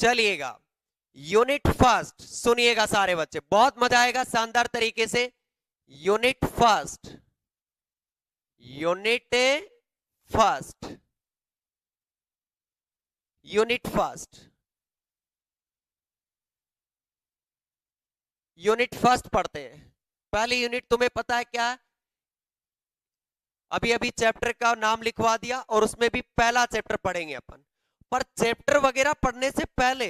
चलिएगा, unit first सुनिएगा सारे बच्चे, बहुत मजा आएगा शानदार तरीके से। Unit first, unit first, unit first, unit first पढ़ते हैं। पहली यूनिट तुम्हें पता है क्या है? अभी अभी चैप्टर का नाम लिखवा दिया और उसमें भी पहला चैप्टर पढ़ेंगे अपन। पर चैप्टर वगैरह पढ़ने से पहले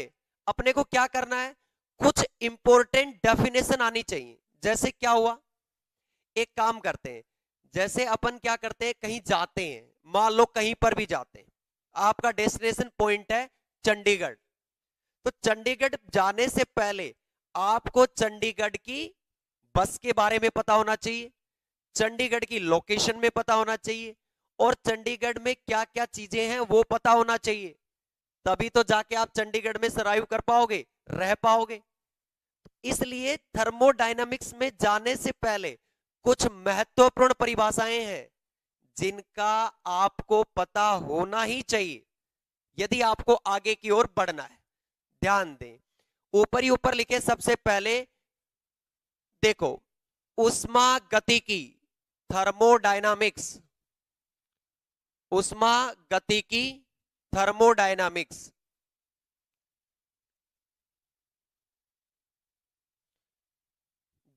अपने को क्या करना है, कुछ इंपॉर्टेंट डेफिनेशन आनी चाहिए। जैसे क्या हुआ, एक काम करते हैं, जैसे अपन क्या करते हैं, कहीं जाते हैं, मान लो कहीं पर भी जाते हैं, आपका डेस्टिनेशन पॉइंट है चंडीगढ़, तो चंडीगढ़ जाने से पहले आपको चंडीगढ़ की बस के बारे में पता होना चाहिए, चंडीगढ़ की लोकेशन में पता होना चाहिए, और चंडीगढ़ में क्या क्या चीजें हैं वो पता होना चाहिए। तभी तो जाके आप चंडीगढ़ में सर्वाइव कर पाओगे, रह पाओगे। इसलिए थर्मोडायनामिक्स में जाने से पहले कुछ महत्वपूर्ण परिभाषाएं हैं जिनका आपको पता होना ही चाहिए यदि आपको आगे की ओर बढ़ना है। ध्यान दें, ऊपर ही ऊपर लिखे सबसे पहले देखो, उष्मा गतिकी, थर्मोडायनामिक्स, उष्मा गतिकी, थर्मोडायनामिक्स।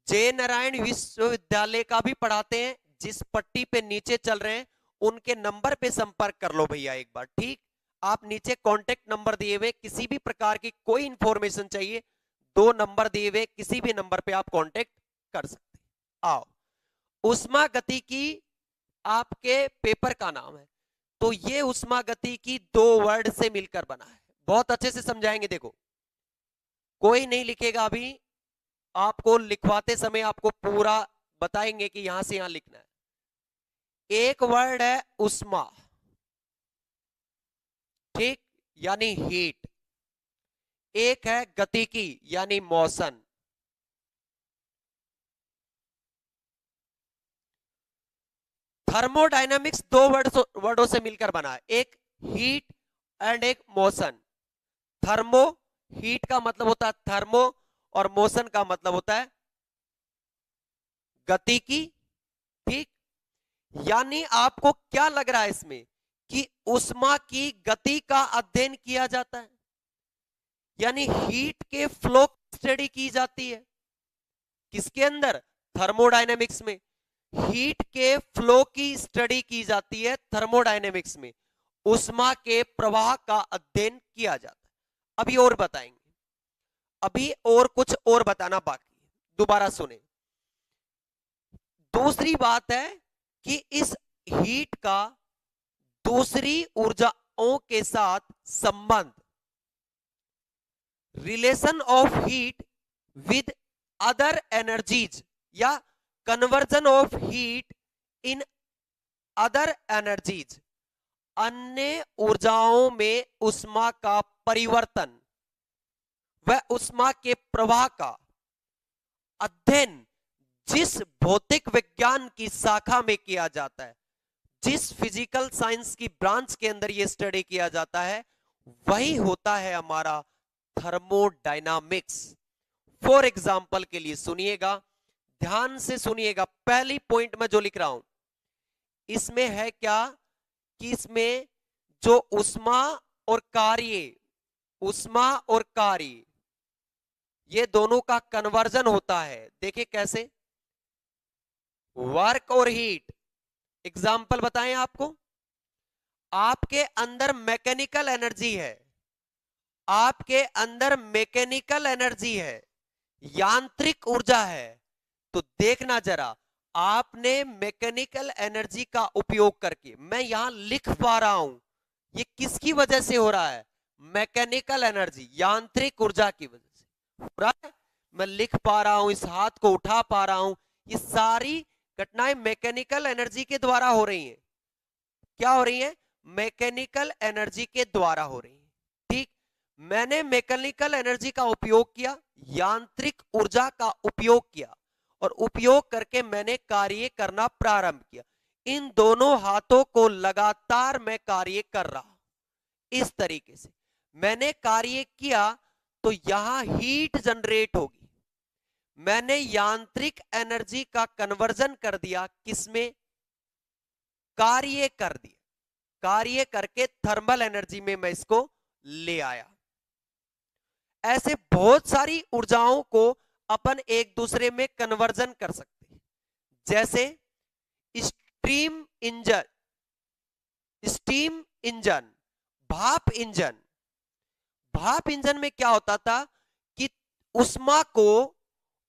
जय नारायण विश्वविद्यालय का भी पढ़ाते हैं, जिस पट्टी पे नीचे चल रहे हैं उनके नंबर पे संपर्क कर लो भैया एक बार, ठीक। आप नीचे कांटेक्ट नंबर दिए हुए, किसी भी प्रकार की कोई इंफॉर्मेशन चाहिए, 2 नंबर दिए हुए, किसी भी नंबर पे आप कांटेक्ट कर सकते हैं। आओ, उष्मा गति की आपके पेपर का नाम है, तो ये उष्मा गति की 2 वर्ड से मिलकर बना है। बहुत अच्छे से समझाएंगे, देखो कोई नहीं लिखेगा अभी, आपको लिखवाते समय आपको पूरा बताएंगे कि यहां से यहां लिखना है। एक वर्ड है उष्मा, ठीक, यानी हीट। एक है गतिकी यानी मोशन। थर्मोडायनामिक्स 2 वर्डों से मिलकर बना है, एक हीट एंड एक मोशन। थर्मो, हीट का मतलब होता है थर्मो, और मोशन का मतलब होता है गतिकी, ठीक। यानी आपको क्या लग रहा है इसमें कि उष्मा की गति का अध्ययन किया जाता है, यानी हीट के फ्लो स्टडी की जाती है। किसके अंदर? थर्मोडायनेमिक्स में। हीट के फ्लो की स्टडी की जाती है थर्मोडायनेमिक्स में, उष्मा के प्रवाह का अध्ययन किया जाता है। अभी और बताएंगे, अभी और कुछ और बताना बाकी है, दोबारा सुने। दूसरी बात है कि इस हीट का दूसरी ऊर्जाओं के साथ संबंध, relation of heat with other energies या conversion of heat in other energies, अन्य ऊर्जाओं में उष्मा का परिवर्तन व उष्मा के प्रवाह का अध्ययन जिस भौतिक विज्ञान की शाखा में किया जाता है, जिस फिजिकल साइंस की ब्रांच के अंदर यह स्टडी किया जाता है, वही होता है हमारा थर्मोडायनामिक्स। फॉर एग्जाम्पल के लिए सुनिएगा, ध्यान से सुनिएगा, पहली पॉइंट में जो लिख रहा हूं इसमें है क्या कि इसमें जो उष्मा और कार्य, उष्मा और कार्य, ये दोनों का कन्वर्जन होता है। देखिए कैसे, वर्क और हीट। एग्जाम्पल बताएं आपको, आपके अंदर मैकेनिकल एनर्जी है, आपके अंदर मैकेनिकल एनर्जी है, यांत्रिक ऊर्जा है, तो देखना जरा, आपने मैकेनिकल एनर्जी का उपयोग करके, मैं यहां लिख पा रहा हूं, ये किसकी वजह से हो रहा है? मैकेनिकल एनर्जी, यांत्रिक ऊर्जा की वजह से हो रहा है। मैं लिख पा रहा हूं, इस हाथ को उठा पा रहा हूं, ये सारी घटनाएं मैकेनिकल एनर्जी के द्वारा हो रही हैं। क्या हो रही है? मैकेनिकल एनर्जी के द्वारा हो रही है, ठीक। मैंने मैकेनिकल एनर्जी का उपयोग किया, यांत्रिक ऊर्जा का उपयोग किया, और उपयोग करके मैंने कार्य करना प्रारंभ किया। इन दोनों हाथों को लगातार मैं कार्य कर रहा हूं, इस तरीके से मैंने कार्य किया तो यहां हीट जनरेट होगी। मैंने यांत्रिक एनर्जी का कन्वर्जन कर दिया, किसमें? कार्य कर दिया, कार्य करके थर्मल एनर्जी में मैं इसको ले आया। ऐसे बहुत सारी ऊर्जाओं को अपन एक दूसरे में कन्वर्जन कर सकते हैं। जैसे स्टीम इंजन, स्टीम इंजन, भाप इंजन। भाप इंजन में क्या होता था कि उष्मा को,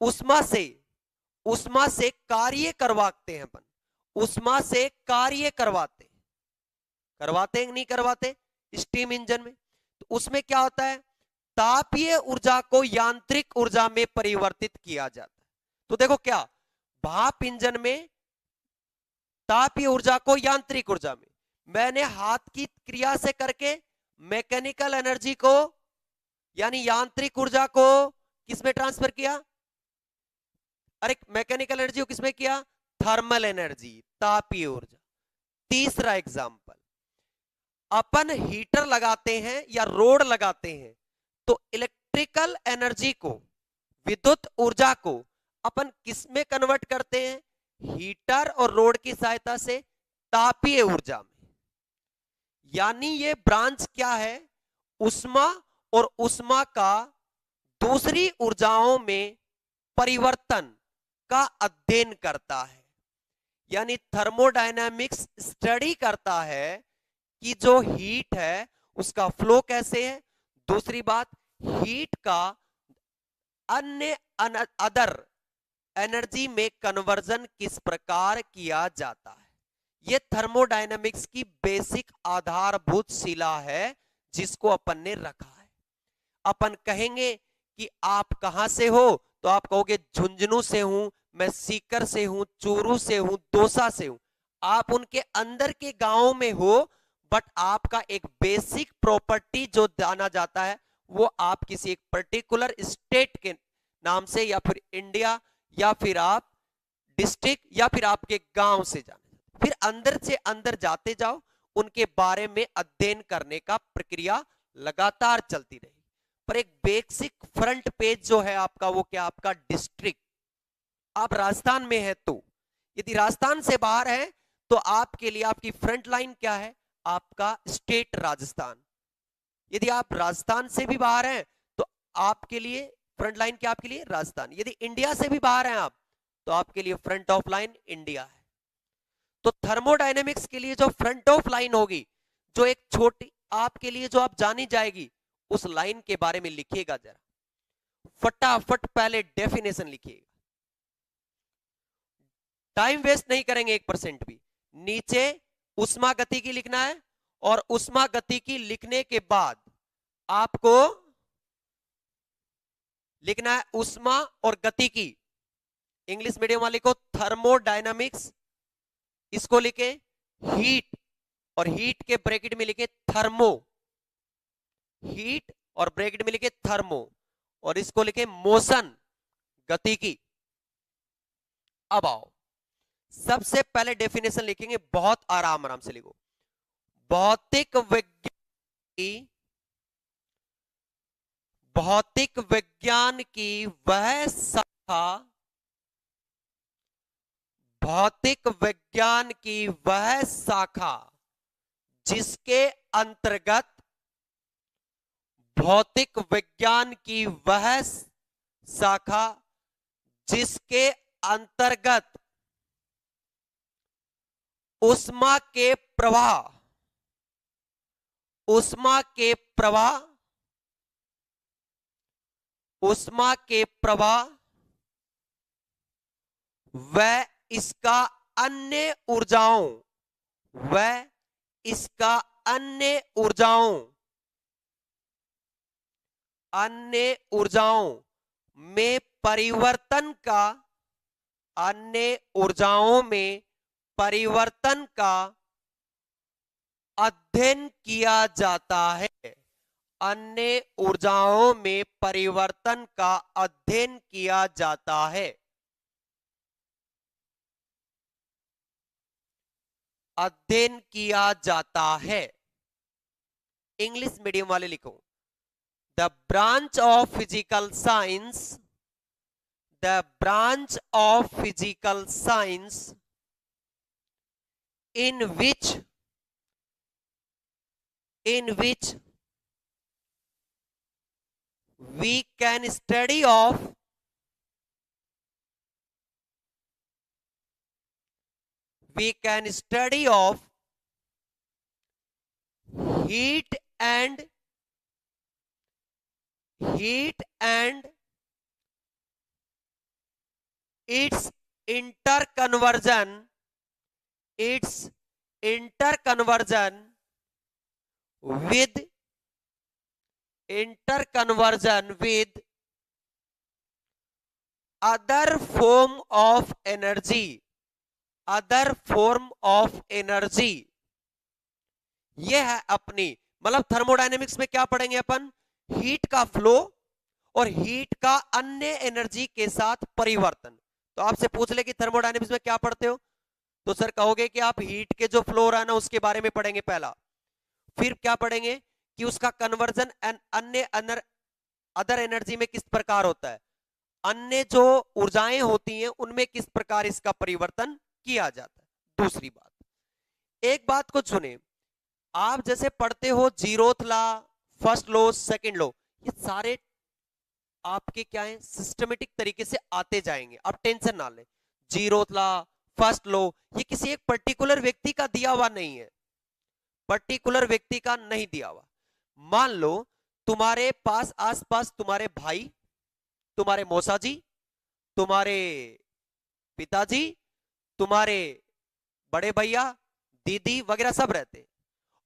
उष्मा से, उष्मा से कार्य करवाते हैं अपन, उष्मा से कार्य करवाते, करवाते हैं नहीं करवाते स्टीम इंजन में? तो उसमें क्या होता है, तापीय ऊर्जा को यांत्रिक ऊर्जा में परिवर्तित किया जाता है। तो देखो क्या, भाप इंजन में तापीय ऊर्जा को यांत्रिक ऊर्जा में, मैंने हाथ की क्रिया से करके मैकेनिकल एनर्जी को यानी यांत्रिक ऊर्जा को किसमें ट्रांसफर किया? अरे मैकेनिकल एनर्जी को किसमें किया? थर्मल एनर्जी, तापीय ऊर्जा। तीसरा एग्जांपल, अपन हीटर लगाते हैं या रोड लगाते हैं तो इलेक्ट्रिकल एनर्जी को, विद्युत ऊर्जा को अपन किसमें कन्वर्ट करते हैं? हीटर और रोड की सहायता से तापीय ऊर्जा में। यानी ये ब्रांच क्या है? उष्मा और उष्मा का दूसरी ऊर्जाओं में परिवर्तन का अध्ययन करता है। यानी थर्मोडायनामिक्स स्टडी करता है कि जो हीट है उसका फ्लो कैसे है। दूसरी बात, हीट का अन्य अदर एनर्जी में कन्वर्जन किस प्रकार किया जाता है। यह थर्मोडायनामिक्स की बेसिक आधारभूत शिला है जिसको अपन ने रखा है। अपन कहेंगे कि आप कहां से हो, तो आप कहोगे झुंझुनू से हूं, मैं सीकर से हूं, चूरू से हूं, दौसा से हूं। आप उनके अंदर के गांव में हो, बट आपका एक बेसिक प्रॉपर्टी जो जाना जाता है वो आप किसी एक पर्टिकुलर स्टेट के नाम से, या फिर इंडिया, या फिर आप डिस्ट्रिक्ट, या फिर आपके गांव से जाने। फिर अंदर से अंदर जाते जाओ, उनके बारे में अध्ययन करने का प्रक्रिया लगातार चलती रही। पर एक बेसिक फ्रंट पेज जो है आपका, वो क्या? आपका डिस्ट्रिक्ट। आप राजस्थान में है तो, यदि राजस्थान से बाहर है तो आपके लिए आपकी फ्रंट लाइन क्या है? आपका स्टेट राजस्थान। यदि आप राजस्थान से भी बाहर हैं तो आपके लिए फ्रंट लाइन क्या? आपके लिए राजस्थान। यदि इंडिया से भी बाहर हैं आप तो आपके लिए फ्रंट ऑफ लाइन इंडिया है। तो थर्मोडायनेमिक्स के लिए जो फ्रंट ऑफ लाइन होगी, जो एक छोटी आपके लिए जो आप जानी जाएगी, उस लाइन के बारे में लिखिएगा जरा, फटाफट पहले डेफिनेशन लिखिएगा, टाइम वेस्ट नहीं करेंगे 1% भी। नीचे उष्मा गतिकी लिखना है, और उष्मा गतिकी लिखने के बाद आपको लिखना है उष्मा और गतिकी। इंग्लिश मीडियम वाले को थर्मोडायनामिक्स, इसको लिखे हीट, और हीट के ब्रैकेट में लिखे थर्मो, हीट और ब्रैकेट में लिखे थर्मो, और इसको लिखे मोशन, गतिकी। अब आओ, सबसे पहले डेफिनेशन लिखेंगे, बहुत आराम आराम से लिखो। भौतिक विज्ञान की, भौतिक विज्ञान की वह शाखा, भौतिक विज्ञान की वह शाखा जिसके अंतर्गत, भौतिक विज्ञान की वह शाखा जिसके अंतर्गत उष्मा के प्रवाह, उष्मा के प्रवाह, उष्मा के प्रवाह व इसका अन्य ऊर्जाओं, व इसका अन्य ऊर्जाओं, अन्य ऊर्जाओं में परिवर्तन का, अन्य ऊर्जाओं में परिवर्तन का अध्ययन किया जाता है। अन्य ऊर्जाओं में परिवर्तन का अध्ययन किया जाता है। अध्ययन किया जाता है। इंग्लिश मीडियम वाले लिखो, the branch of physical science, the branch of physical science in which we can study of heat and its interconversion with other form of energy, ये है अपनी, मतलब थर्मोडायनेमिक्स में क्या पढ़ेंगे अपन, हीट का फ्लो और हीट का अन्य एनर्जी के साथ परिवर्तन। तो आपसे पूछ ले कि थर्मोडायनेमिक्स में क्या पढ़ते हो, तो सर कहोगे कि आप हीट के जो फ्लो रहा है ना उसके बारे में पढ़ेंगे पहला, फिर क्या पढ़ेंगे कि उसका कन्वर्जन अन्य अदर एनर्जी में किस प्रकार होता है, अन्य जो ऊर्जाएं होती हैं उनमें किस प्रकार इसका परिवर्तन किया जाता है। दूसरी बात, एक बात को सुने, आप जैसे पढ़ते हो zeroth law, first law, second law, ये सारे आपके क्या है सिस्टमेटिक तरीके से आते जाएंगे, आप टेंशन ना लें। जीरोथ लॉ, फर्स्ट लॉ, ये किसी एक पर्टिकुलर व्यक्ति का दिया हुआ नहीं है, पर्टिकुलर व्यक्ति का नहीं दिया हुआ। मान लो तुम्हारे पास आसपास तुम्हारे भाई, तुम्हारे मौसा जी, तुम्हारे पिताजी, तुम्हारे बड़े भैया, दीदी वगैरह सब रहते,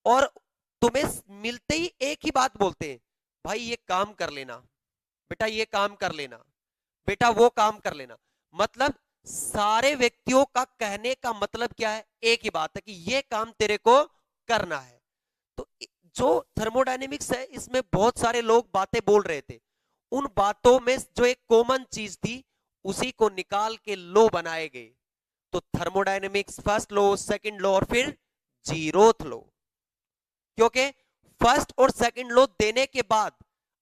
और तुम्हें मिलते ही एक ही बात बोलते हैं, भाई ये काम कर लेना बेटा, ये काम कर लेना बेटा, वो काम कर लेना। मतलब सारे व्यक्तियों का कहने का मतलब क्या है, एक ही बात है कि ये काम तेरे को करना है। तो जो थर्मोडायनेमिक्स है इसमें बहुत सारे लोग बातें बोल रहे थे, उन बातों में जो एक कॉमन चीज थी उसी को निकाल के लो बनाए गए। तो थर्मोडायनेमिक्स फर्स्ट लो, सेकंड लो और फिर जीरोथ लो, क्योंकि फर्स्ट और सेकंड लो देने के बाद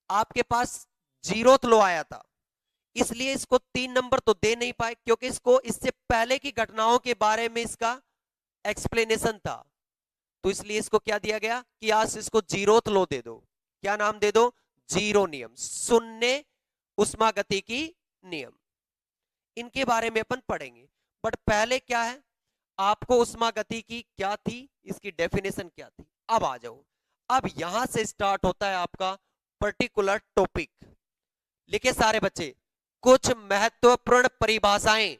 आपके पास जीरोथ लो आया था, इसलिए इसको 3 नंबर तो दे नहीं पाए, क्योंकि इसको इससे पहले की घटनाओं के बारे में इसका एक्सप्लेनेशन था। तो इसलिए इसको क्या दिया गया कि आज इसको जीरोथ लो दे दो। क्या नाम दे दो, जीरो नियम, शून्य उष्मागतिकी नियम। इनके बारे में अपन पढ़ेंगे, बट पहले क्या है, आपको उष्मागतिकी क्या थी, इसकी डेफिनेशन क्या थी। अब आ जाओ, अब यहां से स्टार्ट होता है आपका पर्टिकुलर टॉपिक। लिखे सारे बच्चे, कुछ महत्वपूर्ण परिभाषाएं,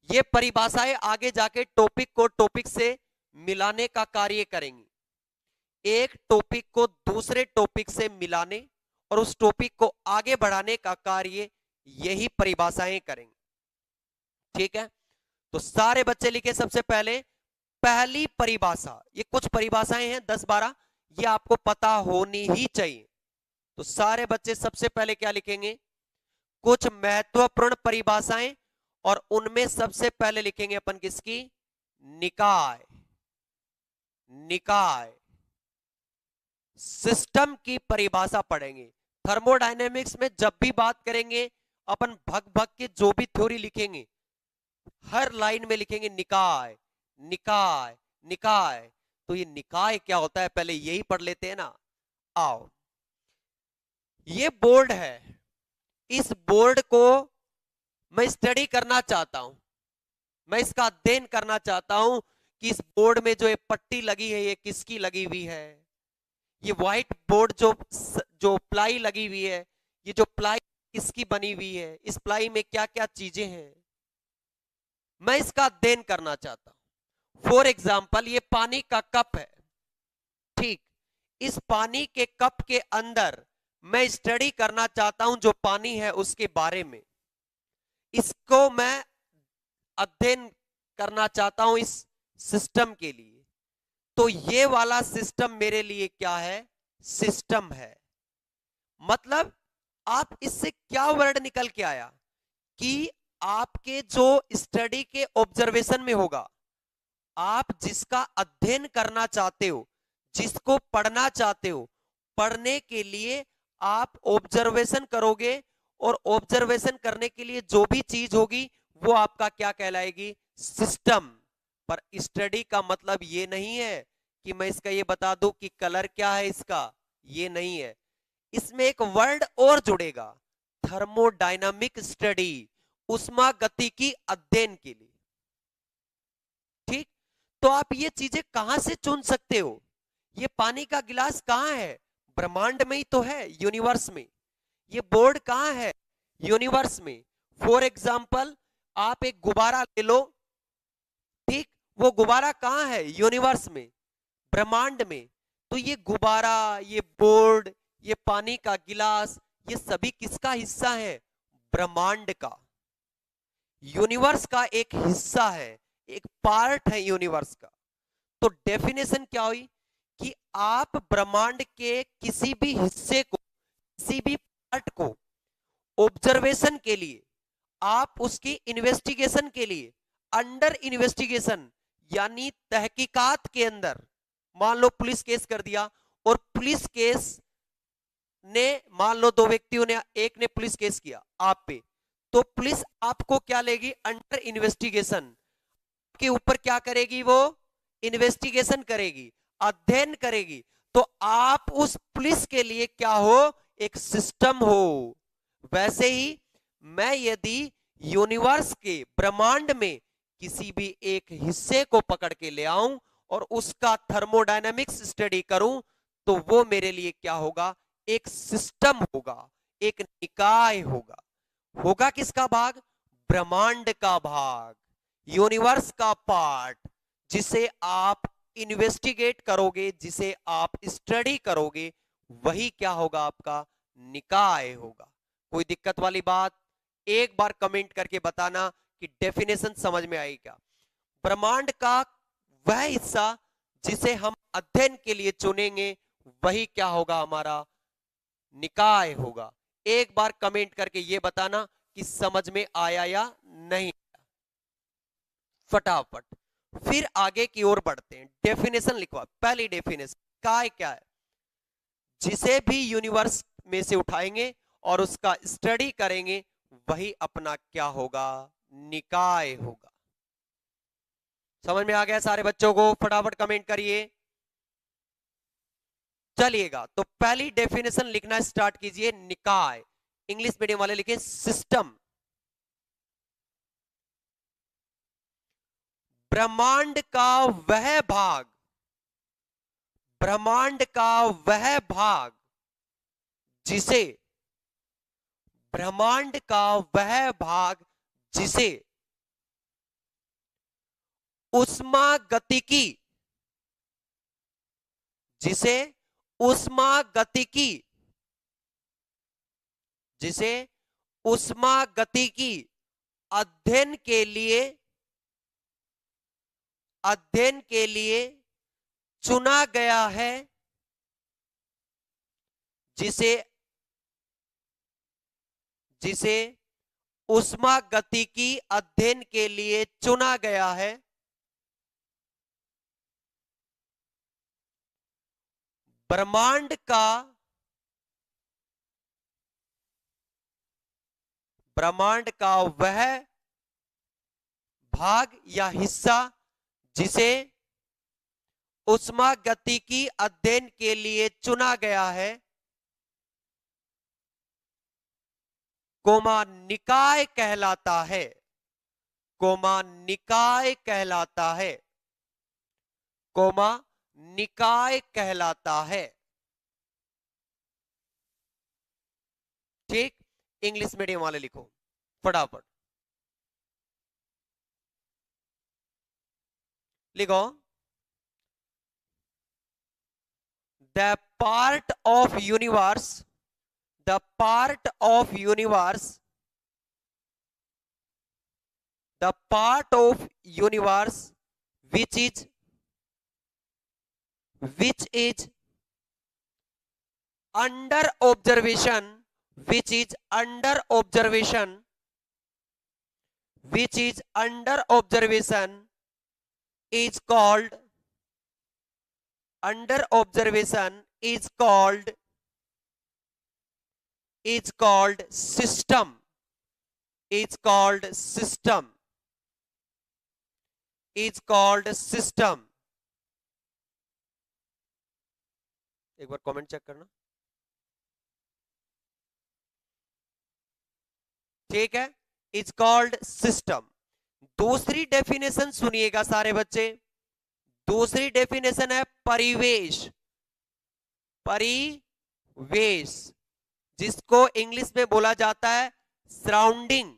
ये परिभाषाएं आगे जाके टॉपिक को टॉपिक से मिलाने का कार्य करेंगी, एक टॉपिक को दूसरे टॉपिक से मिलाने और उस टॉपिक को आगे बढ़ाने का कार्य यही परिभाषाएं करेंगे। ठीक है, तो सारे बच्चे लिखे सबसे पहले पहली परिभाषा, ये कुछ परिभाषाएं हैं 10-12, ये आपको पता होनी ही चाहिए। तो सारे बच्चे सबसे पहले क्या लिखेंगे, कुछ महत्वपूर्ण परिभाषाएं, और उनमें सबसे पहले लिखेंगे अपन किसकी, निकाय, निकाय सिस्टम की परिभाषा पढ़ेंगे। थर्मोडायनेमिक्स में जब भी बात करेंगे अपन भग भग के जो भी थ्योरी लिखेंगे हर लाइन में लिखेंगे निकाय, निकाय, निकाय। तो ये निकाय क्या होता है पहले यही पढ़ लेते हैं ना। आओ, ये बोर्ड है, इस बोर्ड को मैं स्टडी करना चाहता हूं, मैं इसका अध्ययन करना चाहता हूं कि इस बोर्ड में जो ये पट्टी लगी है ये किसकी लगी हुई है, ये व्हाइट बोर्ड जो प्लाई लगी हुई है, ये जो प्लाई किसकी बनी हुई है, इस प्लाई में क्या क्या चीजें हैं, मैं इसका अध्ययन करना चाहता हूं। फॉर एग्जाम्पल ये पानी का कप है, ठीक, इस पानी के कप के अंदर मैं स्टडी करना चाहता हूं जो पानी है उसके बारे में, इसको मैं अध्ययन करना चाहता हूं इस सिस्टम के लिए। तो ये वाला सिस्टम मेरे लिए क्या है, सिस्टम है। मतलब आप इससे क्या वर्ड निकल के आया कि आपके जो स्टडी के ऑब्जर्वेशन में होगा, आप जिसका अध्ययन करना चाहते हो, जिसको पढ़ना चाहते हो, पढ़ने के लिए आप ऑब्जर्वेशन करोगे, और ऑब्जर्वेशन करने के लिए जो भी चीज होगी वो आपका क्या कहलाएगी? सिस्टम। पर स्टडी का मतलब ये नहीं है कि मैं इसका ये बता दूं कि कलर क्या है इसका, ये नहीं है। इसमें एक वर्ड और जुड़ेगा, थर्मोडायनामिक स्टडी, उष्मागतिकी अध्ययन के लिए। ठीक, तो आप ये चीजें कहां से चुन सकते हो? ये पानी का गिलास कहां है? ब्रह्मांड में ही तो है, यूनिवर्स में। ये बोर्ड कहां है? यूनिवर्स में। फॉर एग्जाम्पल, आप एक गुब्बारा ले लो, ठीक, वो गुब्बारा कहां है? यूनिवर्स में, ब्रह्मांड में। तो ये गुब्बारा, ये बोर्ड, ये पानी का गिलास, ये सभी किसका हिस्सा है? ब्रह्मांड का, यूनिवर्स का एक हिस्सा है, एक पार्ट है यूनिवर्स का। तो डेफिनेशन क्या हुई कि आप ब्रह्मांड के किसी भी हिस्से को, किसी भी पार्ट को ऑब्जर्वेशन के लिए, आप उसकी इन्वेस्टिगेशन के लिए, अंडर इन्वेस्टिगेशन यानी तहकीकात के अंदर, मान लो पुलिस केस कर दिया, और पुलिस केस ने, मान लो दो व्यक्तियों ने, एक ने पुलिस केस किया आप पे, तो पुलिस आपको क्या लेगी? अंडर इन्वेस्टिगेशन के ऊपर क्या करेगी? वो इन्वेस्टिगेशन करेगी, अध्ययन करेगी। तो आप उस पुलिस के लिए क्या हो? एक सिस्टम हो। वैसे ही मैं यदि यूनिवर्स के, ब्रह्मांड में किसी भी एक हिस्से को पकड़ के ले आऊं और उसका थर्मोडायनामिक्स स्टडी करूं, तो वो मेरे लिए क्या होगा? एक सिस्टम होगा, एक निकाय होगा। होगा किसका भाग? ब्रह्मांड का भाग, यूनिवर्स का पार्ट, जिसे आप इन्वेस्टिगेट करोगे, जिसे आप स्टडी करोगे, वही क्या होगा? आपका निकाय होगा। कोई दिक्कत वाली बात? एक बार कमेंट करके बताना कि डेफिनेशन समझ में आई क्या। ब्रह्मांड का वह हिस्सा जिसे हम अध्ययन के लिए चुनेंगे, वही क्या होगा? हमारा निकाय होगा। एक बार कमेंट करके ये बताना कि समझ में आया या नहीं, फटाफट। फिर आगे की ओर बढ़ते हैं। डेफिनेशन लिखवा। पहली डेफिनेशन, काय क्या है? जिसे भी यूनिवर्स में से उठाएंगे और उसका स्टडी करेंगे, वही अपना क्या होगा? निकाय होगा। समझ में आ गया सारे बच्चों को? फटाफट कमेंट करिए। चलिएगा, तो पहली डेफिनेशन लिखना स्टार्ट कीजिए। निकाय, इंग्लिश मीडियम वाले लिखे सिस्टम। ब्रह्मांड का वह भाग, ब्रह्मांड का वह भाग जिसे, ब्रह्मांड का वह भाग जिसे उष्मागतिकी, जिसे उष्मागतिकी, जिसे उष्मागतिकी अध्ययन के लिए, अध्ययन के लिए चुना गया है, जिसे, जिसे उष्मागतिकी अध्ययन के लिए चुना गया है, ब्रह्मांड का, ब्रह्मांड का वह भाग या हिस्सा जिसे उष्मागतिकी अध्ययन के लिए चुना गया है, कोमा निकाय कहलाता है, कोमा निकाय कहलाता है, कोमा निकाय कहलाता है। ठीक, इंग्लिश मीडियम वाले लिखो फटाफट, लिखो। The part of universe, the part of universe, the part of universe which is, which is under observation, which is under observation, which is under observation is called, under observation is called is called system, is called system, is called system. एक बार comment check करना, ठीक है, is called system. दूसरी definition सुनिएगा सारे बच्चे, दूसरी definition है परिवेश, परिवेश, जिसको इंग्लिश में बोला जाता है सराउंडिंग,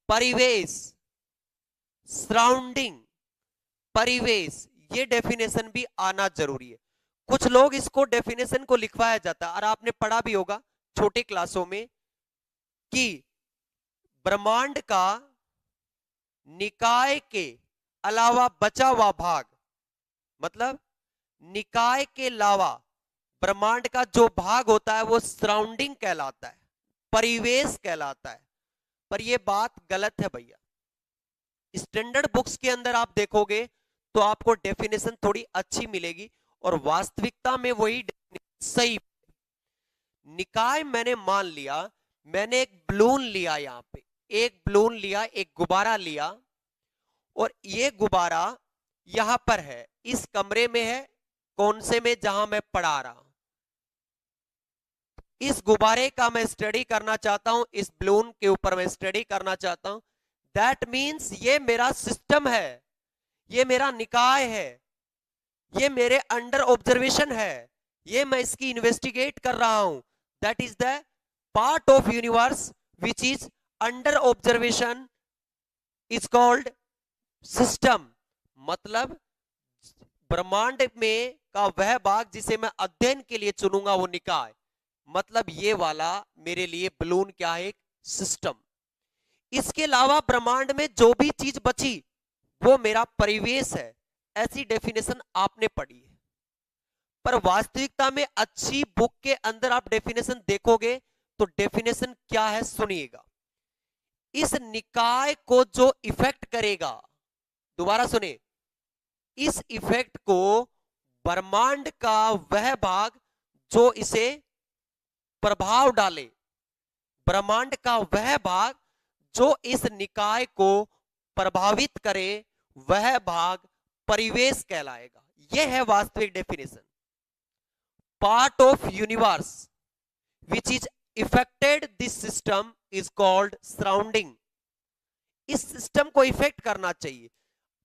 परिवेश, सराउंडिंग, परिवेश, ये डेफिनेशन भी आना जरूरी है। कुछ लोग इसको डेफिनेशन को लिखवाया जाता है, और आपने पढ़ा भी होगा छोटे क्लासों में कि ब्रह्मांड का निकाय के अलावा बचा हुआ भाग, मतलब निकाय के अलावा ब्रह्मांड का जो भाग होता है वो सराउंडिंग कहलाता है, परिवेश कहलाता है। पर यह बात गलत है भैया। स्टैंडर्ड बुक्स के अंदर आप देखोगे तो आपको डेफिनेशन थोड़ी अच्छी मिलेगी, और वास्तविकता में वही सही। निकाय मैंने मान लिया, मैंने एक बलून लिया, यहां पे एक बलून लिया, एक गुब्बारा लिया, और ये गुब्बारा यहां पर है, इस कमरे में है, कौन से में, जहां मैं पढ़ा रहा हूं। इस गुब्बारे का मैं स्टडी करना चाहता हूं, इस बलून के ऊपर मैं स्टडी करना चाहता हूं। दैट मीन्स ये मेरा सिस्टम है, ये मेरा निकाय है, ये मेरे अंडर ऑब्जर्वेशन है, ये मैं इसकी इन्वेस्टिगेट कर रहा हूं। That is the part of universe which is under observation, is called system. मतलब ब्रह्मांड में का वह भाग जिसे मैं अध्ययन के लिए चुनूंगा वो निकाय, मतलब ये वाला मेरे लिए बलून क्या है, एक सिस्टम। इसके अलावा ब्रह्मांड में जो भी चीज बची वो मेरा परिवेश है, ऐसी डेफिनेशन आपने पढ़ी है। पर वास्तविकता में अच्छी बुक के अंदर आप डेफिनेशन देखोगे तो डेफिनेशन क्या है सुनिएगा। इस निकाय को जो इफेक्ट करेगा, दोबारा सुने, इस इफेक्ट को ब्रह्मांड का वह भाग जो इसे प्रभाव डाले, ब्रह्मांड का वह भाग जो इस निकाय को प्रभावित करे, वह भाग परिवेश कहलाएगा। यह है वास्तविक definition. Part of universe which is affected this system is called surrounding. इस सिस्टम को इफेक्ट करना चाहिए।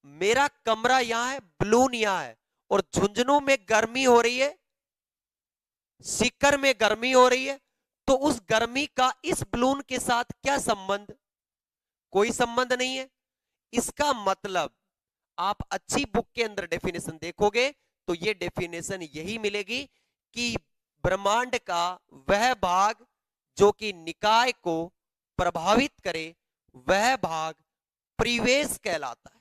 मेरा कमरा यहां है, बलून यहां है, और झुंझुनू में गर्मी हो रही है, सीकर में गर्मी हो रही है, तो उस गर्मी का इस बलून के साथ क्या संबंध? कोई संबंध नहीं है। इसका मतलब आप अच्छी बुक के अंदर डेफिनेशन देखोगे तो ये डेफिनेशन यही मिलेगी कि ब्रह्मांड का वह भाग जो कि निकाय को प्रभावित करे, वह भाग परिवेश कहलाता है।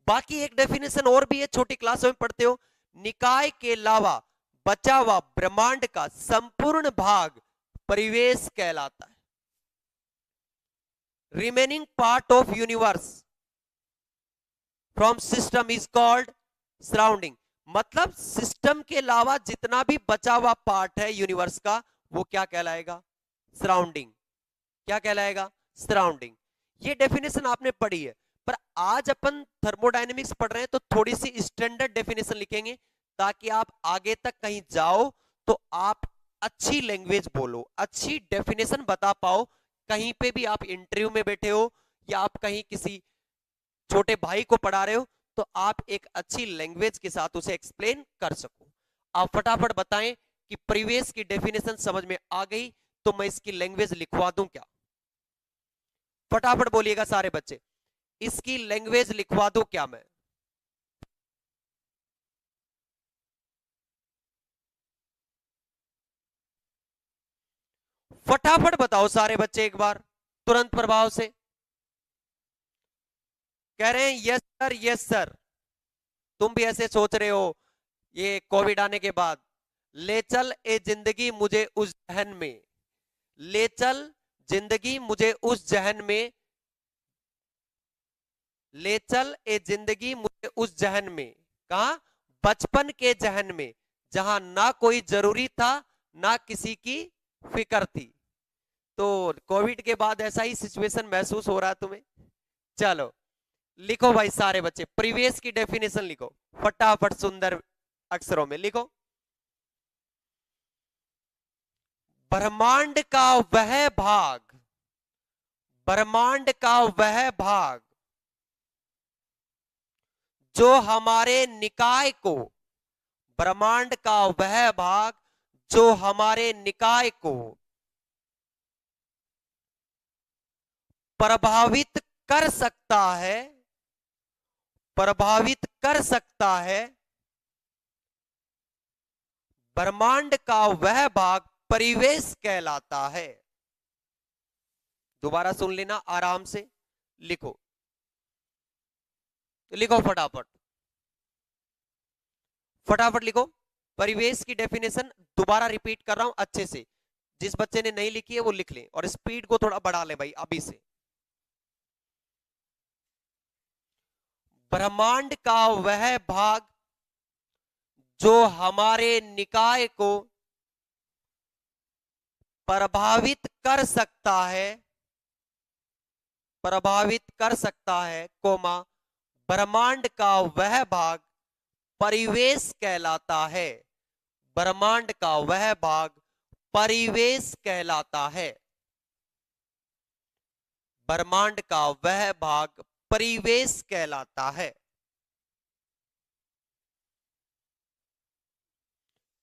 बाकी एक डेफिनेशन और भी है, छोटी क्लासों में पढ़ते हो, निकाय के अलावा बचा हुआ ब्रह्मांड का संपूर्ण भाग परिवेश कहलाता है। Remaining part of universe from system is called surrounding. मतलब सिस्टम के अलावा जितना भी बचा हुआ पार्ट है यूनिवर्स का वो क्या कहलाएगा? सराउंडिंग। क्या कहलाएगा? सराउंडिंग। ये डेफिनेशन आपने पढ़ी है, पर आज अपन थर्मोडायनेमिक्स पढ़ रहे हैं तो थोड़ी सी स्टैंडर्ड डेफिनेशन लिखेंगे ताकि आप आगे तक कहीं जाओ तो आप अच्छी लैंग्वेज बोलो, अच्छी डेफिनेशन बता पाओ। कहीं पे भी आप इंटरव्यू में बैठे हो या आप कहीं किसी छोटे भाई को पढ़ा रहे हो तो आप एक अच्छी लैंग्वेज के साथ उसे एक्सप्लेन कर सको। आप फटाफट बताएं कि परिवेश की डेफिनेशन समझ में आ गई तो मैं इसकी लैंग्वेज लिखवा दूं क्या? फटाफट बोलिएगा सारे बच्चे, इसकी लैंग्वेज लिखवा दूं क्या मैं? फटाफट बताओ सारे बच्चे एक बार तुरंत प्रभाव से। कह रहे हैं यस सर, यस सर। तुम भी ऐसे सोच रहे हो ये कोविड आने के बाद। ले चल ए जिंदगी मुझे उस जहन में, ले चल जिंदगी मुझे उस जहन में, ले चल ए जिंदगी मुझे उस जहन में। कहा? बचपन के जहन में, जहां ना कोई जरूरी था ना किसी की फिकर थी। तो कोविड के बाद ऐसा ही सिचुएशन महसूस हो रहा है तुम्हें? चलो लिखो भाई सारे बच्चे, परिवेश की डेफिनेशन लिखो फटाफट, सुंदर अक्षरों में लिखो। ब्रह्मांड का वह भाग, ब्रह्मांड का वह भाग जो हमारे निकाय को, ब्रह्मांड का वह भाग जो हमारे निकाय को प्रभावित कर सकता है, प्रभावित कर सकता है, ब्रह्मांड का वह भाग परिवेश कहलाता है। दोबारा सुन लेना आराम से, लिखो लिखो फटाफट, फटाफट लिखो। परिवेश की डेफिनेशन दोबारा रिपीट कर रहा हूं अच्छे से, जिस बच्चे ने नहीं लिखी है वो लिख ले और स्पीड को थोड़ा बढ़ा ले भाई अभी से। ब्रह्मांड का वह भाग जो हमारे निकाय को प्रभावित कर सकता है, प्रभावित कर सकता है, कोमा ब्रह्मांड का वह भाग परिवेश कहलाता है, ब्रह्मांड का वह भाग परिवेश कहलाता है, ब्रह्मांड का वह भाग परिवेश कहलाता है।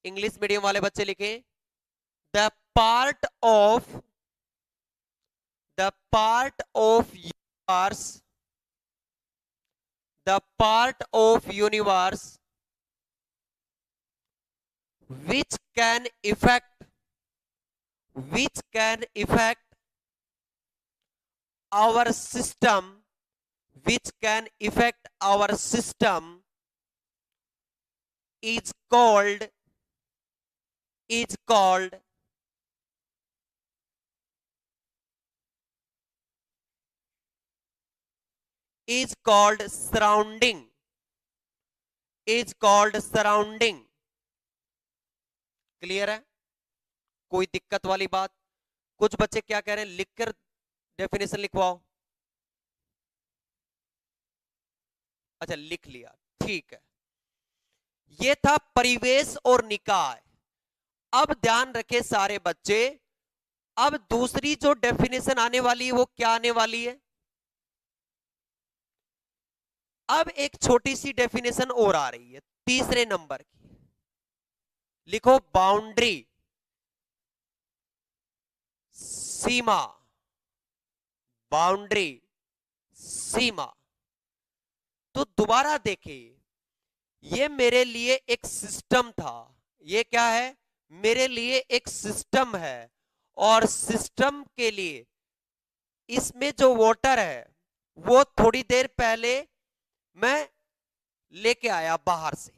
इंग्लिश मीडियम वाले बच्चे लिखें, the part of, the part of universe, the part of universe which can affect, which can affect our system, which can affect our system is called, is called is called surrounding, is called surrounding। Clear है? कोई दिक्कत वाली बात? कुछ बच्चे क्या कह रहे हैं, लिखकर डेफिनेशन लिखवाओ। अच्छा लिख लिया, ठीक है। ये था परिवेश और निकाय। अब ध्यान रखे सारे बच्चे, अब दूसरी जो डेफिनेशन आने वाली है वो क्या आने वाली है? अब एक छोटी सी डेफिनेशन और आ रही है तीसरे नंबर की, लिखो बाउंड्री, सीमा, बाउंड्री सीमा। तो दोबारा देखिए, ये मेरे लिए एक सिस्टम था, ये क्या है, मेरे लिए एक सिस्टम है, और सिस्टम के लिए इसमें जो वाटर है वो थोड़ी देर पहले मैं लेके आया बाहर से,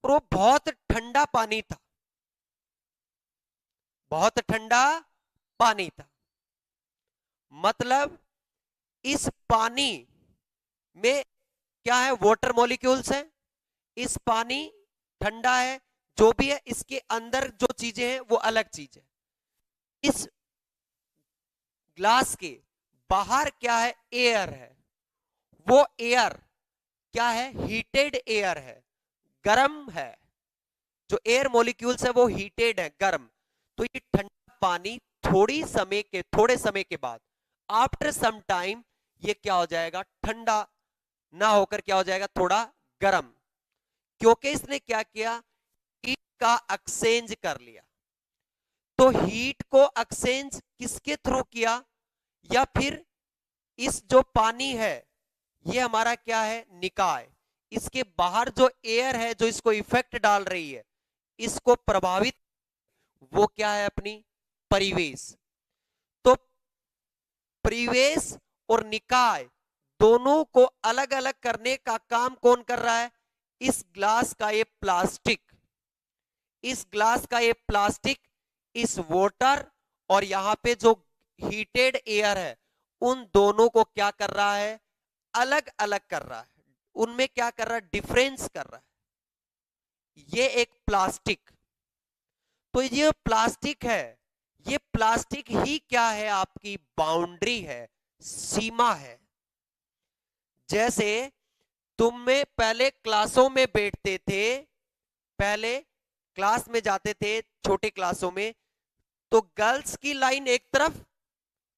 और वो बहुत ठंडा पानी था, बहुत ठंडा पानी था। मतलब इस पानी में क्या है, वाटर मॉलिक्यूल्स है, इस पानी ठंडा है, जो भी है इसके अंदर जो चीजें हैं वो अलग चीज है। इस ग्लास के बाहर क्या है, एयर है, वो एयर क्या है, हीटेड एयर है, गर्म है, जो एयर मॉलिक्यूल्स है वो हीटेड है, गर्म। तो ये ठंडा पानी थोड़े समय के बाद, आफ्टर सम टाइम, ये क्या हो जाएगा, ठंडा ना होकर क्या हो जाएगा, थोड़ा गर्म, क्योंकि इसने क्या किया, हीट का एक्सचेंज कर लिया। तो हीट को एक्सचेंज किसके थ्रू किया, या फिर इस जो पानी है ये हमारा क्या है, निकाय, इसके बाहर जो एयर है जो इसको इफेक्ट डाल रही है, इसको प्रभावित, वो क्या है, अपनी परिवेश। तो परिवेश और निकाय दोनों को अलग अलग करने का काम कौन कर रहा है, इस ग्लास का ये प्लास्टिक, इस ग्लास का ये प्लास्टिक, इस वाटर और यहां पे जो हीटेड एयर है, उन दोनों को क्या कर रहा है, अलग अलग कर रहा है, उनमें क्या कर रहा है, डिफरेंस कर रहा है। ये एक प्लास्टिक, तो ये प्लास्टिक है ये प्लास्टिक ही क्या है? आपकी बाउंड्री है, सीमा है। जैसे तुम में पहले क्लासों में बैठते थे, पहले क्लास में जाते थे छोटे क्लासों में, तो गर्ल्स की लाइन एक तरफ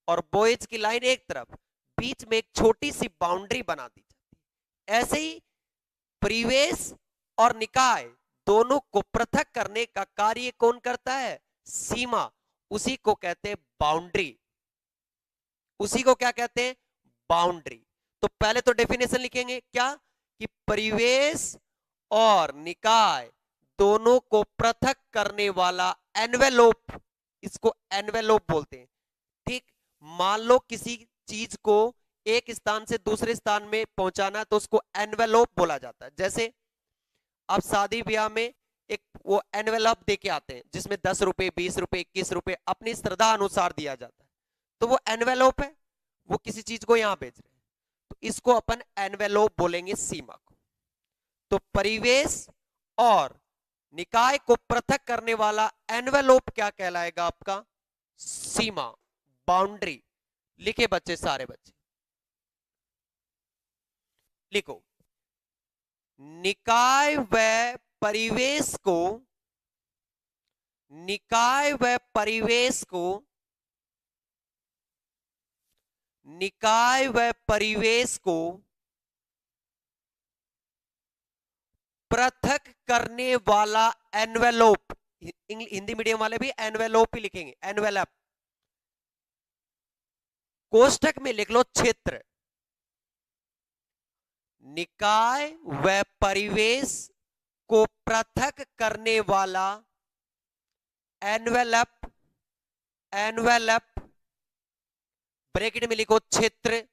और बॉयज की लाइन एक तरफ, बीच में एक छोटी सी बाउंड्री बना दी जाती है। ऐसे ही परिवेश और निकाय दोनों को पृथक करने का कार्य कौन करता है? सीमा। उसी को कहते हैं बाउंड्री। उसी को क्या कहते हैं? बाउंड्री। तो पहले तो डेफिनेशन लिखेंगे क्या? कि परिवेश और निकाय दोनों को पृथक करने वाला एनवेलोप, इसको एनवेलोप बोलते हैं। ठीक, मान लो किसी चीज को एक स्थान से दूसरे स्थान में पहुंचाना तो उसको एनवेलोप बोला जाता है। जैसे आप शादी ब्याह में एक वो एनवेलप दे के आते हैं जिसमें 10 रुपए, 20 रुपए, 21 रुपए अपनी श्रद्धा अनुसार दिया जाता है, तो वो एनवेलोप है, वो किसी चीज को यहां भेज रहे हैं, तो इसको अपन एनवेलोप बोलेंगे सीमा को। तो परिवेश और निकाय को पृथक करने वाला एनवेलोप क्या कहलाएगा? आपका सीमा, बाउंड्री। लिखे बच्चे, सारे बच्चे लिखो। निकाय व परिवेश को, निकाय व परिवेश को, निकाय व परिवेश को पृथक करने वाला एनवेलोप, हिंदी मीडियम वाले भी एनवेलोप ही लिखेंगे, एनवेलप। कोष्टक में लिख लो क्षेत्र। निकाय व परिवेश को पृथक करने वाला एनवेलप, एनवेलप ब्रैकेट में लिखो क्षेत्र,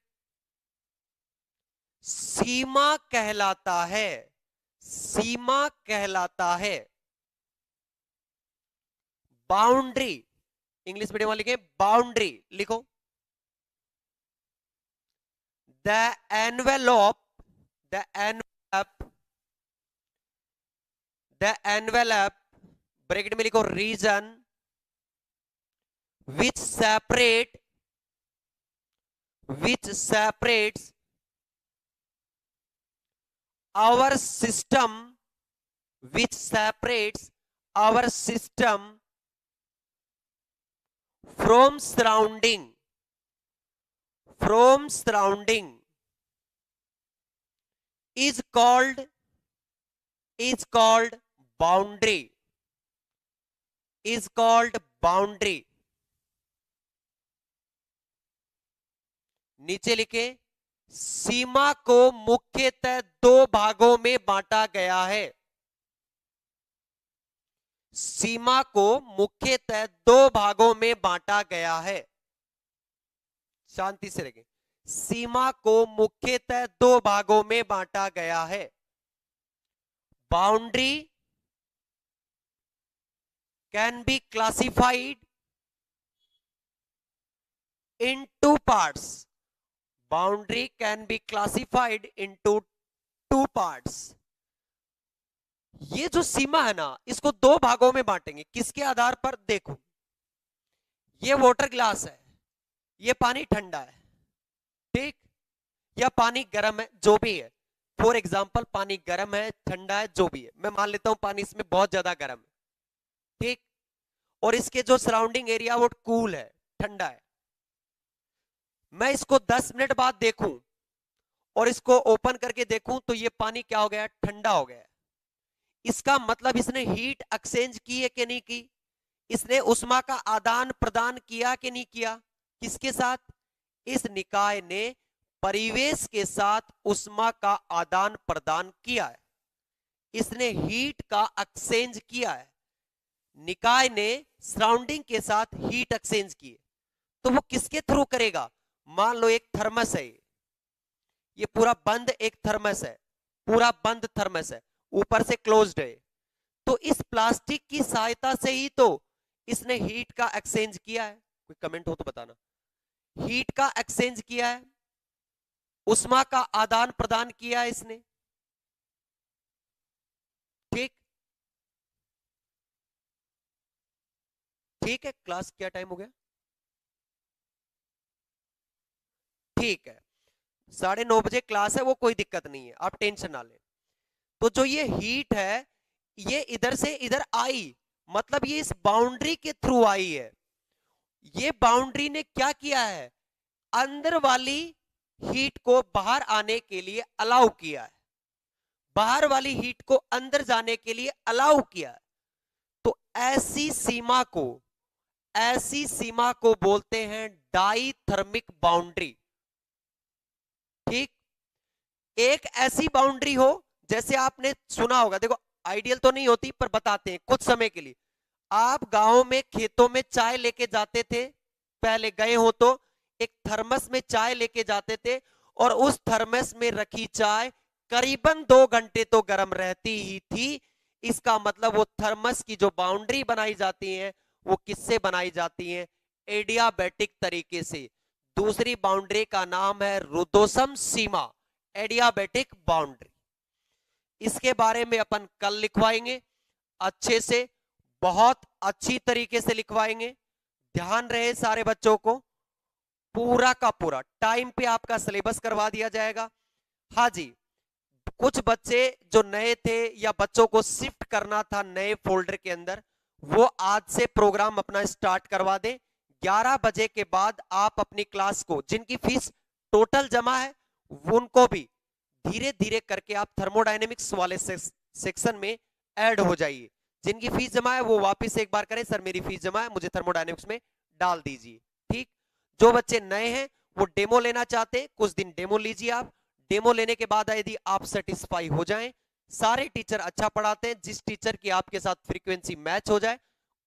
सीमा कहलाता है, सीमा कहलाता है। बाउंड्री, इंग्लिश मीडियम वाले लिखे बाउंड्री, लिखो। The envelope, the envelope, the envelope bracket में लिखो reason which separate, which separates our system, which separates our system from surrounding, from surrounding is called, is called boundary, is called boundary। नीचे लिखे, सीमा को मुख्यतः दो भागों में बांटा गया है, सीमा को मुख्यतः दो भागों में बांटा गया है। शांति से रखें, सीमा को मुख्यतः दो भागों में बांटा गया है। Boundary can be classified in two parts, boundary can be classified into two parts। ये जो सीमा है ना, इसको दो भागों में बांटेंगे। किसके आधार पर? देखो, ये वाटर ग्लास है, ये पानी ठंडा है, ठीक, या पानी गर्म है, जो भी है। फॉर एग्जाम्पल पानी गर्म है, ठंडा है, जो भी है, मैं मान लेता हूं पानी इसमें बहुत ज्यादा गर्म है, ठीक, और इसके जो सराउंडिंग एरिया वो कूल है, ठंडा है। मैं इसको 10 मिनट बाद देखूं और इसको ओपन करके देखूं तो ये पानी क्या हो गया? ठंडा हो गया। इसका मतलब इसने हीट एक्सचेंज की है कि नहीं की? इसने उष्मा का आदान प्रदान किया कि नहीं किया? किसके साथ? इस निकाय ने परिवेश के साथ उष्मा का आदान प्रदान किया है, इसने हीट का एक्सचेंज किया है। निकाय ने सराउंडिंग के साथ हीट एक्सचेंज की है, तो वो किसके थ्रू करेगा? मान लो एक थर्मस है, ये पूरा बंद एक थर्मस है, पूरा बंद थर्मस है, ऊपर से क्लोज्ड है, तो इस प्लास्टिक की सहायता से ही तो इसने हीट का एक्सचेंज किया है। कोई कमेंट हो तो बताना। हीट का एक्सचेंज किया है, उष्मा का आदान प्रदान किया है इसने, ठीक। ठीक है, क्लास क्या टाइम हो गया? ठीक है, 9:30 क्लास है, वो कोई दिक्कत नहीं है, आप टेंशन ना लें। तो जो ये हीट है, ये इधर से इधर आई, मतलब ये इस बाउंड्री के थ्रू आई है। ये बाउंड्री ने क्या किया है, अंदर वाली हीट को बाहर आने के लिए अलाउ किया है, बाहर वाली हीट को अंदर जाने के लिए अलाउ किया है। तो ऐसी सीमा को बोलते हैं डाईथर्मिक बाउंड्री। ठीक, एक ऐसी बाउंड्री हो, जैसे आपने सुना होगा, देखो आइडियल तो नहीं होती पर बताते हैं कुछ समय के लिए। आप गांव में खेतों में चाय लेके जाते थे, पहले गए हो तो एक थर्मस में चाय लेके जाते थे, और उस थर्मस में रखी चाय करीबन 2 घंटे तो गर्म रहती ही थी। इसका मतलब वो थर्मस की जो बाउंड्री बनाई जाती है, वो किससे बनाई जाती है? एडियाबैटिक तरीके से। दूसरी बाउंड्री का नाम है रुदोसम सीमा, एडियाबैटिक बाउंड्री। इसके बारे में अपन कल लिखवाएंगे, अच्छे से, बहुत अच्छी तरीके से लिखवाएंगे। ध्यान रहे सारे बच्चों को, पूरा का पूरा टाइम पे आपका सिलेबस करवा दिया जाएगा। हाँ जी, कुछ बच्चे जो नए थे या बच्चों को शिफ्ट करना था नए फोल्डर के अंदर, वो आज से प्रोग्राम अपना स्टार्ट करवा दें। 11 बजे के बाद आप अपनी क्लास को, जिनकी फीस टोटल जमा है, उनको भी धीरे धीरे करके आप थर्मोडायनेमिक्स वाले सेक्शन में ऐड हो जाइए। जिनकी फीस जमा है वो वापस एक बार करें, सर मेरी फीस जमा है, मुझे थर्मोडायनेमिक्स में डाल दीजिए। ठीक, जो बच्चे नए हैं वो डेमो लेना चाहते हैं, कुछ दिन डेमो लीजिए आप। डेमो लेने के बाद यदि आप सेटिस्फाई हो जाएं, सारे टीचर अच्छा पढ़ाते हैं, जिस टीचर की आपके साथ फ्रीक्वेंसी मैच हो जाए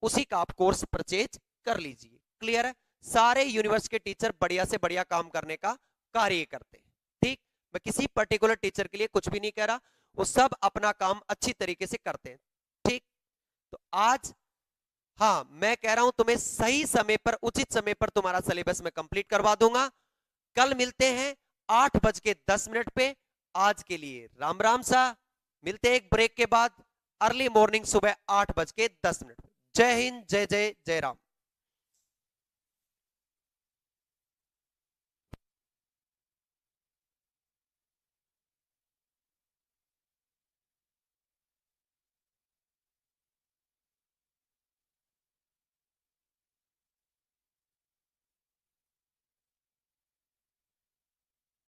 उसी का आप कोर्स परचेज कर लीजिए। क्लियर है? सारे यूनिवर्स के टीचर बढ़िया से बढ़िया काम करने का कार्य करते हैं। ठीक, मैं किसी पर्टिकुलर टीचर के लिए कुछ भी नहीं कह रहा, वो सब अपना काम अच्छी तरीके से करते हैं। ठीक, तो आज, हाँ मैं कह रहा हूं तुम्हें सही समय पर, उचित समय पर तुम्हारा सिलेबस मैं कंप्लीट करवा दूंगा। कल मिलते हैं 8:10 पे। आज के लिए राम राम सा, मिलते हैं एक ब्रेक के बाद, अर्ली मॉर्निंग सुबह 8:10। जय हिंद, जय जय जय राम।